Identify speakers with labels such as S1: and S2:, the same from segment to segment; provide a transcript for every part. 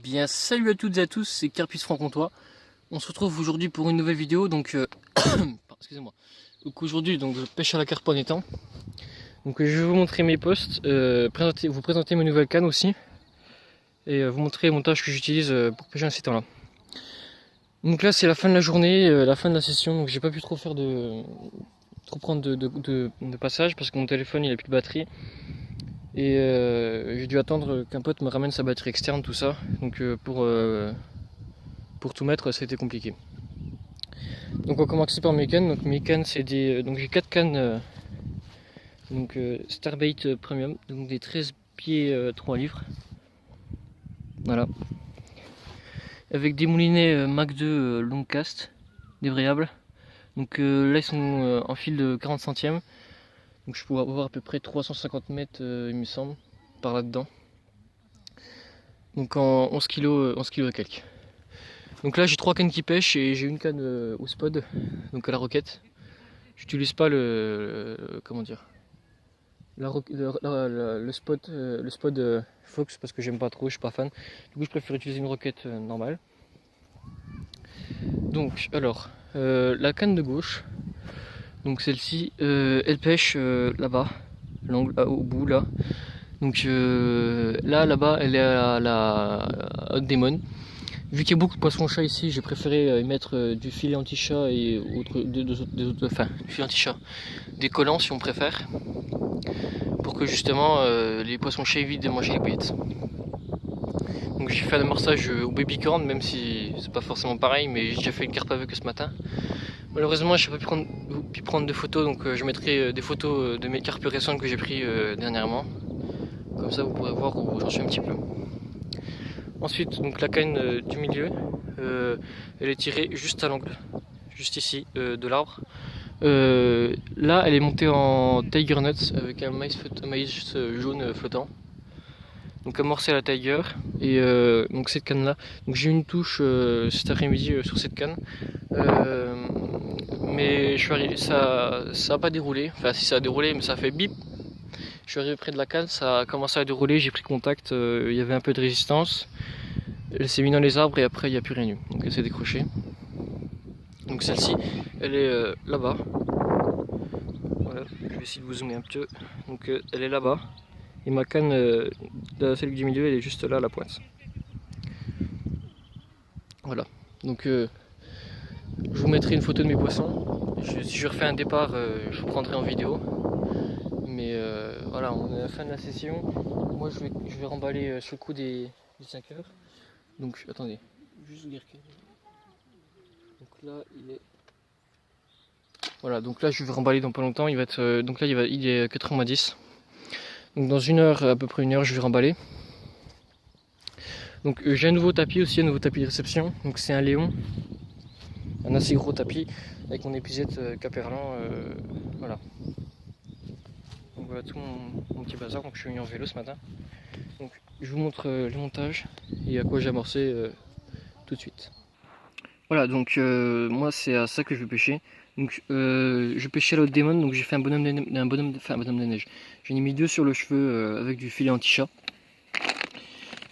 S1: Bien, salut à toutes et à tous, c'est Carpus Franc-Comtois. On se retrouve aujourd'hui pour une nouvelle vidéo. Donc, excusez-moi. Donc aujourd'hui, je pêche à la carpe en étang. Donc, je vais vous montrer mes posts, vous présenter mes nouvelles cannes aussi, et vous montrer les montages que j'utilise pour pêcher dans ces temps-là. Donc là, c'est la fin de la journée, la fin de la session. Donc, j'ai pas pu trop prendre de passage parce que mon téléphone il a plus de batterie. Et j'ai dû attendre qu'un pote me ramène sa batterie externe, tout ça. Donc pour tout mettre, ça a été compliqué. Donc on va commencer par mes cannes. Donc mes cannes, c'est des. Donc j'ai 4 cannes Starbait Premium, donc des 13 pieds 3 livres. Voilà. Avec des moulinets Mac 2 long cast, débrayables. Donc là ils sont en fil de 40 centièmes. Donc je pourrais avoir à peu près 350 mètres il me semble, par là-dedans. Donc en 11 kg et quelques. Donc là j'ai 3 cannes qui pêchent et j'ai une canne au spod, donc à la roquette. J'utilise pas comment dire, le spod Fox parce que j'aime pas trop, je suis pas fan. Du coup je préfère utiliser une roquette normale. Donc alors la canne de gauche, donc celle-ci, elle pêche là-bas, l'angle au bout là. Donc là-bas elle est à la Haute Démone. Vu qu'il y a beaucoup de poissons-chat ici, j'ai préféré y mettre du filet anti-chat et du filet anti-chat, des collants si on préfère, pour que justement les poissons-chats évitent de manger les bouillettes. Donc j'ai fait un amorçage au babycorn, même si c'est pas forcément pareil, mais j'ai déjà fait une carpe avec ce matin. Malheureusement, j'ai pas pu prendre de photos, donc je mettrai des photos de mes carpes récentes que j'ai pris dernièrement. Comme ça, vous pourrez voir où j'en suis un petit peu. Ensuite, donc la canne du milieu, elle est tirée juste à l'angle, juste ici, de l'arbre. Là, elle est montée en Tiger Nuts avec un maïs jaune flottant. Donc amorcé à la Tiger. Et donc cette canne là. Donc j'ai eu une touche cet après-midi sur cette canne. Mais je suis arrivé, ça a pas déroulé. Enfin si ça a déroulé, mais ça a fait bip. Je suis arrivé près de la canne, ça a commencé à dérouler, j'ai pris contact, il y avait un peu de résistance. Elle s'est mise dans les arbres et après il n'y a plus rien eu. Donc elle s'est décrochée. Donc celle-ci, elle est là-bas. Voilà, je vais essayer de vous zoomer un peu. Donc elle est là-bas. Et ma canne, celle du milieu, elle est juste là à la pointe. Voilà. Donc je vous mettrai une photo de mes poissons. Si je refais un départ, je vous prendrai en vidéo. Mais voilà, on est à la fin de la session. Moi je vais remballer sur le coup des 5 heures. Donc attendez, juste vous dire que. Donc là il est. Voilà, donc là je vais remballer dans pas longtemps. Il va être. Donc là il est 4h10. Donc dans une heure, à peu près une heure, je vais remballer. Donc j'ai un nouveau tapis aussi, un nouveau tapis de réception. Donc c'est un Léon, un assez gros tapis avec mon épuisette Caperlan. Voilà. Donc voilà tout mon petit bazar. Donc je suis venu en vélo ce matin. Donc je vous montre les montages et à quoi j'ai amorcé tout de suite. Voilà, donc moi c'est à ça que je vais pêcher. Donc je pêchais à l'autre démon, donc j'ai fait un bonhomme de neige. J'en ai mis 2 sur le cheveu avec du filet anti-chat.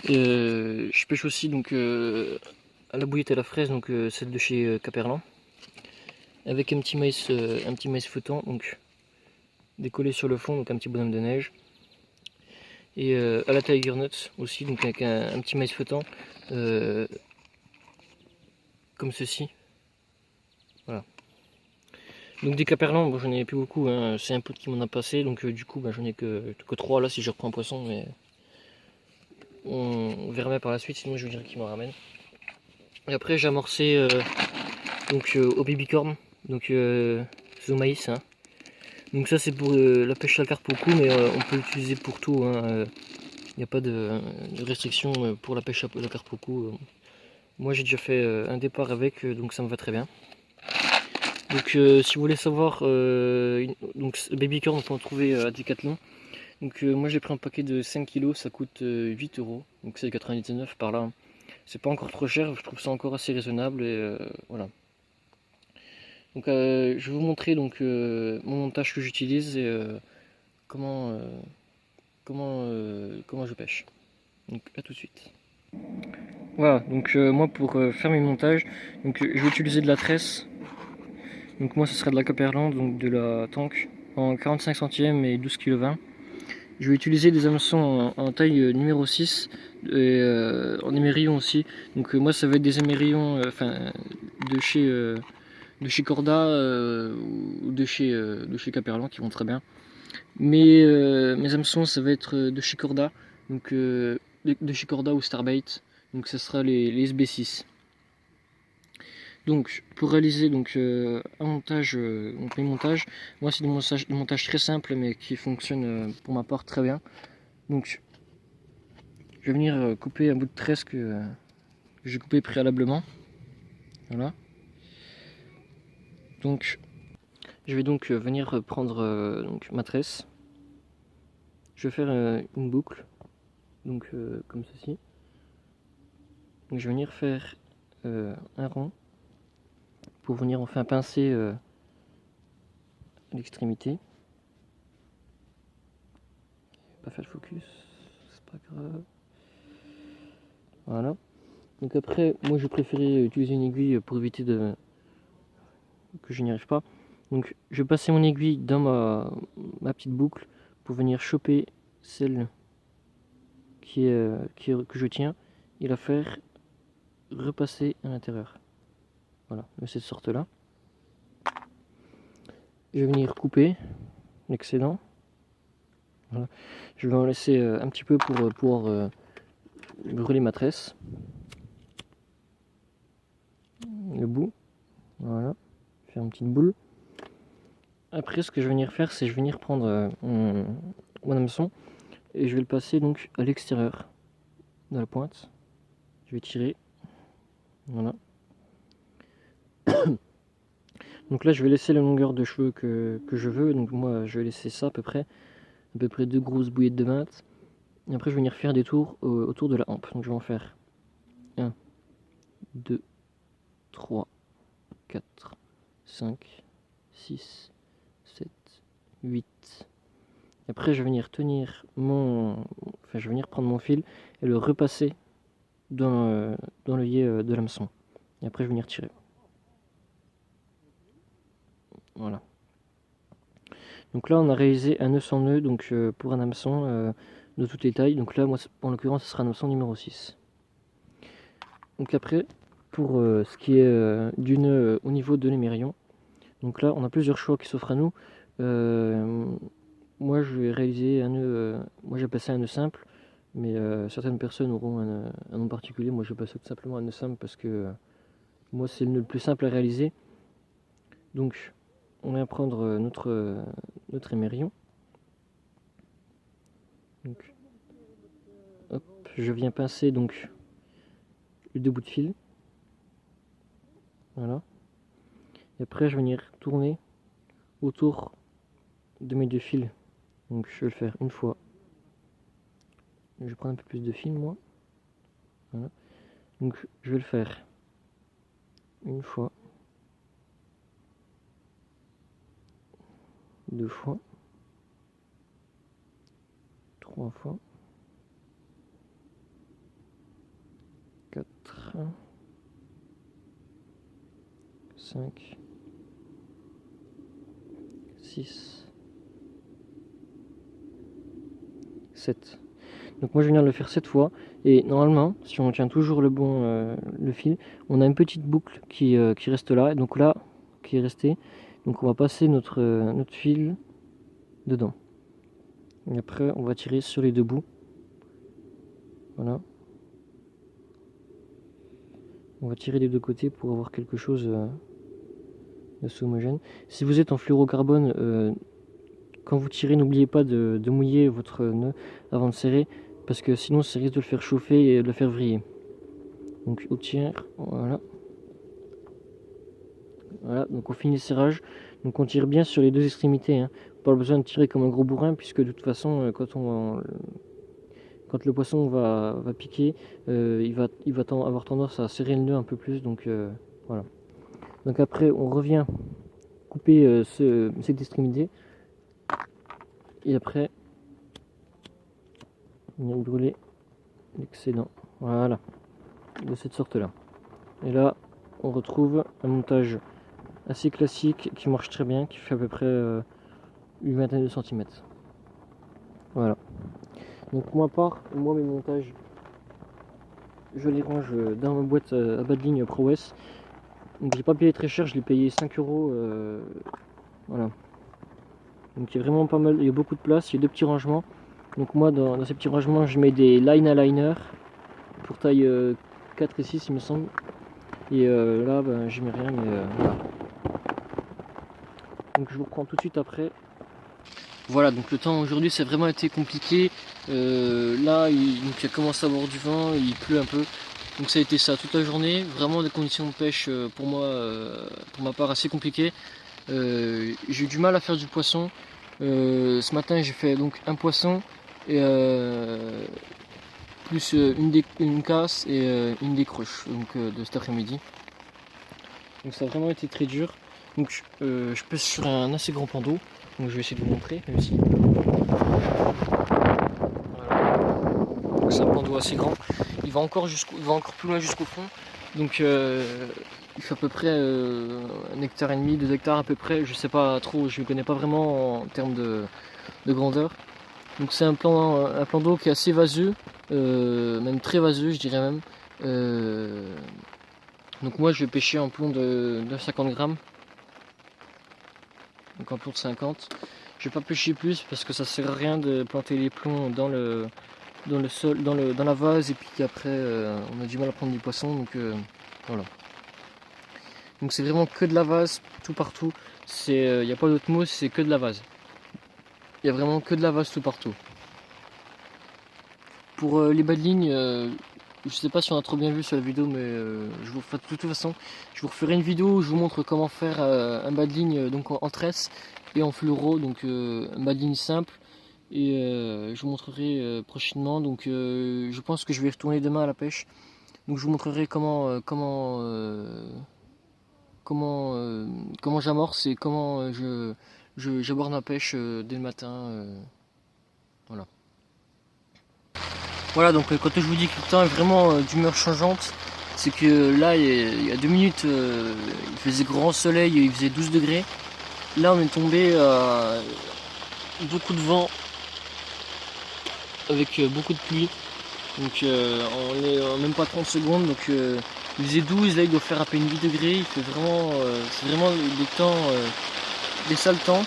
S1: Je pêche aussi donc à la bouillette à la fraise, donc celle de chez Caperlan, avec un petit maïs flottant, donc décollé sur le fond, donc un petit bonhomme de neige. Et à la Tiger Nuts aussi, donc avec un petit maïs flottant, comme ceci. Voilà. Donc des Caperlan, bon, j'en ai plus beaucoup, hein. C'est un pote qui m'en a passé, donc du coup j'en ai que 3 là si je reprends un poisson, mais on verra bien par la suite, sinon je vous dirai qu'il m'en ramène. Et après j'ai amorcé au babycorn, donc c'est au maïs. Hein. Donc ça c'est pour la pêche à la carpe au cou, mais on peut l'utiliser pour tout. Il n'y a pas de restriction pour la pêche à la carpe au cou. Moi j'ai déjà fait un départ avec, donc ça me va très bien. Donc si vous voulez savoir, donc babycorn on peut en trouver à Decathlon. Donc moi j'ai pris un paquet de 5 kg, ça coûte 8 €, donc c'est 99 par là. C'est pas encore trop cher, je trouve ça encore assez raisonnable et voilà. Donc je vais vous montrer donc mon montage que j'utilise et comment je pêche. Donc à tout de suite. Voilà, donc moi pour faire mes montages, donc je vais utiliser de la tresse. Donc moi ce sera de la Copperland, donc de la tank en 45 centièmes et 12 kg 20. Je vais utiliser des hameçons en taille numéro 6 et en émerillon aussi. Donc moi ça va être des émerillons de chez Corda ou de chez Caperlan qui vont très bien. Mais mes hameçons ça va être de chez Corda, donc de chez Corda ou Starbait. Donc ça sera les SB6. Donc pour réaliser donc un montage, donc mes montages, moi c'est des montages très simples mais qui fonctionnent pour ma part très bien. Donc je vais venir couper un bout de tresse que j'ai coupé préalablement. Voilà. Donc je vais donc venir prendre donc, ma tresse. Je vais faire une boucle, donc comme ceci. Donc je vais venir faire un rond pour venir enfin pincer à l'extrémité. Pas faire le focus, c'est pas grave. Voilà. Donc après, moi je préférais utiliser une aiguille pour éviter que je n'y arrive pas. Donc je vais passer mon aiguille dans ma petite boucle pour venir choper celle que je tiens et la faire repasser à l'intérieur. Voilà, de cette sorte là. Je vais venir couper l'excédent. Voilà. Je vais en laisser un petit peu pour pouvoir brûler ma tresse. Le bout. Voilà. Faire une petite boule. Après, ce que je vais venir faire, c'est je vais venir prendre mon hameçon et je vais le passer donc à l'extérieur de la pointe. Je vais tirer. Voilà. Donc là, je vais laisser la longueur de cheveux que je veux. Donc moi, je vais laisser ça à peu près 2 grosses bouillettes de mat. Et après, je vais venir faire des tours autour de la hampe. Donc je vais en faire 1, 2, 3, 4, 5, 6, 7, 8. Après, je vais venir je vais venir prendre mon fil et le repasser dans l'œillet de l'hameçon. Et après, je vais venir tirer. Voilà. Donc là, on a réalisé un 900 nœuds donc, pour un hameçon de toutes les tailles. Donc là, moi, en l'occurrence, ce sera un hameçon numéro 6. Donc après, pour ce qui est du nœud au niveau de l'émerillon, donc là, on a plusieurs choix qui s'offrent à nous. Moi, je vais réaliser un nœud, moi j'appelle ça un nœud simple, mais certaines personnes auront un nom particulier. Moi, je vais passer tout simplement un nœud simple parce que moi, c'est le nœud le plus simple à réaliser. Donc, on va prendre notre émerillon. Donc, hop, je viens pincer donc les 2 bouts de fil. Voilà. Et après, je vais venir tourner autour de mes 2 fils. Donc, je vais le faire une fois. Je vais prendre un peu plus de fil, moi. Voilà. Donc, je vais le faire une fois, 2 fois, 3 fois, 4, 5, 6, 7. Donc moi je vais venir le faire 7 fois et normalement si on tient toujours le fil, on a une petite boucle qui reste là et donc là qui est restée. Donc on va passer notre fil dedans. Et après on va tirer sur les 2 bouts. Voilà. On va tirer des 2 côtés pour avoir quelque chose d'assez homogène. Si vous êtes en fluorocarbone, quand vous tirez, n'oubliez pas de mouiller votre nœud avant de serrer, parce que sinon ça risque de le faire chauffer et de le faire vriller. Donc au tiers, voilà. Voilà, donc on finit le serrage. Donc on tire bien sur les 2 extrémités. Hein. Pas besoin de tirer comme un gros bourrin, puisque de toute façon, quand le poisson va piquer, il va avoir tendance à serrer le nœud un peu plus. Donc voilà. Donc après, on revient couper cette extrémité. Et après, on vient brûler l'excédent. Voilà. de cette sorte là. Et là on retrouve un montage assez classique qui marche très bien, qui fait à peu près une vingtaine de centimètres. Voilà. Donc moi mes montages, je les range dans ma boîte à bas de ligne ProOS. Donc j'ai pas payé très cher, je l'ai payé 5 euros. Voilà. Donc il y a vraiment pas mal, il y a beaucoup de place, il y a deux petits rangements. Donc moi dans ces petits rangements je mets des line aligners pour taille 4 et 6 il me semble. Et là ben, je mets rien mais voilà. Donc je vous reprends tout de suite après. Voilà, donc le temps aujourd'hui ça a vraiment été compliqué. Là donc, il a commencé à avoir du vent, il pleut un peu. Donc ça a été ça toute la journée. Vraiment des conditions de pêche pour moi, pour ma part, assez compliquées. J'ai eu du mal à faire du poisson. Ce matin j'ai fait donc un poisson et plus une casse et une décroche donc, de cet après-midi. Donc ça a vraiment été très dur. Donc je pêche sur un assez grand plan d'eau. Donc je vais essayer de vous montrer même si. Voilà. Donc c'est un plan d'eau assez grand. Il va encore plus loin jusqu'au fond. Donc il fait à peu près 1,5 hectare, 2 hectares à peu près. Je sais pas trop, je ne connais pas vraiment en termes de grandeur. Donc c'est un plan d'eau qui est assez vaseux, même très vaseux je dirais même. Donc moi je vais pêcher en plomb de 50 grammes. Donc en plomb de 50. Je vais pas pêcher plus parce que ça sert à rien de planter les plombs dans le sol, dans la vase et puis après on a du mal à prendre du poisson donc voilà. Donc c'est vraiment que de la vase tout partout. Il n'y a pas d'autre mot, c'est que de la vase. Il y a vraiment que de la vase tout partout. Pour les bas de ligne, je sais pas si on a trop bien vu sur la vidéo, mais de toute façon, je vous referai une vidéo où je vous montre comment faire un bas de ligne donc en tresse et en fluoro, donc un bas de ligne simple. Et je vous montrerai prochainement. Donc je pense que je vais retourner demain à la pêche. Donc je vous montrerai comment j'amorce et comment j'aborde ma pêche dès le matin. Voilà. Voilà, donc quand je vous dis que le temps est vraiment d'humeur changeante, c'est que là, il y a 2 minutes, il faisait grand soleil, il faisait 12 degrés. Là, on est tombé à beaucoup de vent, avec beaucoup de pluie. Donc on est en même pas 30 secondes, donc il faisait 12, là il doit faire à peine 8 degrés, il fait vraiment, c'est vraiment des temps, des sales temps.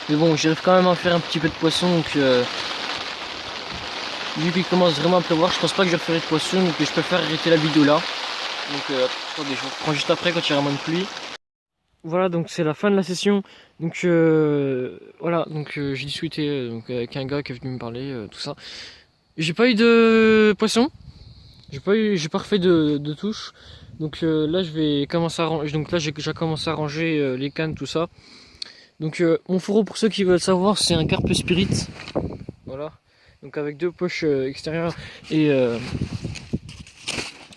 S1: Mais bon, j'arrive quand même à faire un petit peu de poisson, donc vu qu'il commence vraiment à pleuvoir, je pense pas que je referai de poisson, donc je préfère arrêter la vidéo là. Donc attendez, je vous reprends juste après quand il y aura moins de pluie. Voilà, donc c'est la fin de la session. Donc voilà, donc j'ai discuté donc, avec un gars qui est venu me parler, tout ça. J'ai pas eu de poisson, j'ai pas refait de touche. Donc là je vais commencer à ranger. Donc là j'ai déjà commencé à ranger les cannes, tout ça. Donc mon fourreau, pour ceux qui veulent savoir, c'est un Carpe Spirit. Voilà. Donc avec 2 poches extérieures et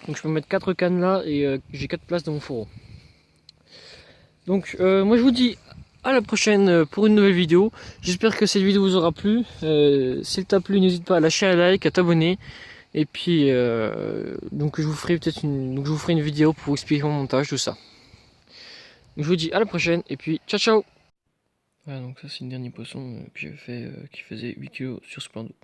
S1: donc je peux mettre 4 cannes là et j'ai 4 places dans mon fourreau. Donc moi je vous dis à la prochaine pour une nouvelle vidéo. J'espère que cette vidéo vous aura plu. Si elle t'a plu, n'hésite pas à lâcher un like, à t'abonner. Et puis donc je vous ferai peut-être une vidéo pour vous expliquer mon montage, tout ça. Donc, je vous dis à la prochaine et puis ciao ciao. Voilà, donc ça c'est le dernier poisson que j'avais fait qui faisait 8 kg sur ce plan d'eau.